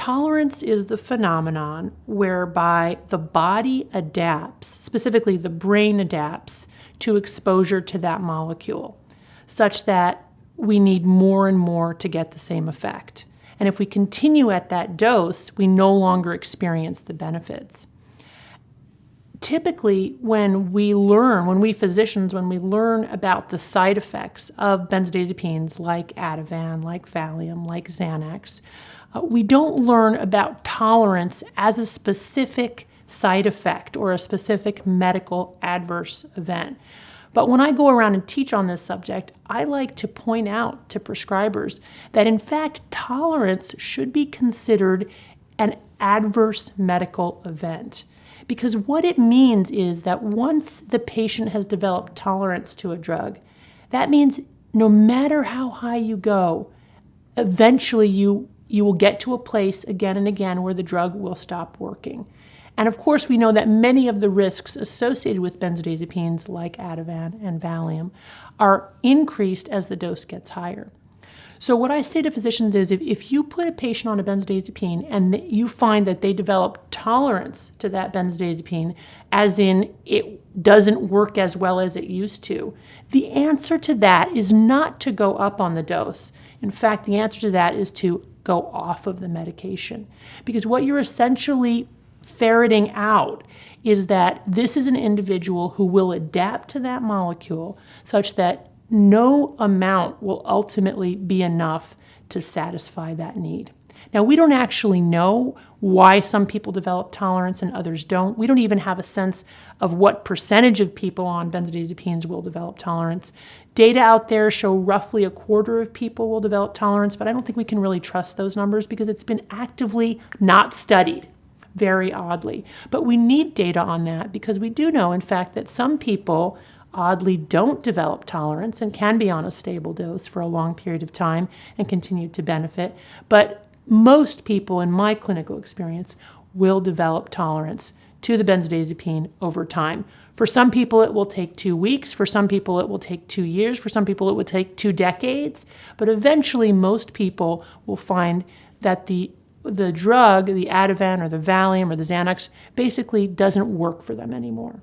Tolerance is the phenomenon whereby the body adapts, specifically the brain adapts, to exposure to that molecule, such that we need more and more to get the same effect. And if we continue at that dose, we no longer experience the benefits. Typically, when we physicians learn about the side effects of benzodiazepines like Ativan, like Valium, like Xanax, we don't learn about tolerance as a specific side effect or a specific medical adverse event. But when I go around and teach on this subject, I like to point out to prescribers that in fact tolerance should be considered an adverse medical event. Because what it means is that once the patient has developed tolerance to a drug, that means no matter how high you go, eventually you will get to a place again and again where the drug will stop working. And of course, we know that many of the risks associated with benzodiazepines like Ativan and Valium are increased as the dose gets higher. So what I say to physicians is if you put a patient on a benzodiazepine and you find that they develop tolerance to that benzodiazepine, as in it doesn't work as well as it used to, the answer to that is not to go up on the dose. In fact, the answer to that is to go off of the medication. Because what you're essentially ferreting out is that this is an individual who will adapt to that molecule such that no amount will ultimately be enough to satisfy that need. Now, we don't actually know why some people develop tolerance and others don't. We don't even have a sense of what percentage of people on benzodiazepines will develop tolerance. Data out there show roughly a quarter of people will develop tolerance, but I don't think we can really trust those numbers because it's been actively not studied, very oddly. But we need data on that because we do know, in fact, that some people oddly don't develop tolerance and can be on a stable dose for a long period of time and continue to benefit. But most people in my clinical experience will develop tolerance to the benzodiazepine over time. For some people, it will take 2 weeks. For some people, it will take 2 years. For some people, it will take 2 decades. But eventually, most people will find that the drug, the Ativan or the Valium or the Xanax, basically doesn't work for them anymore.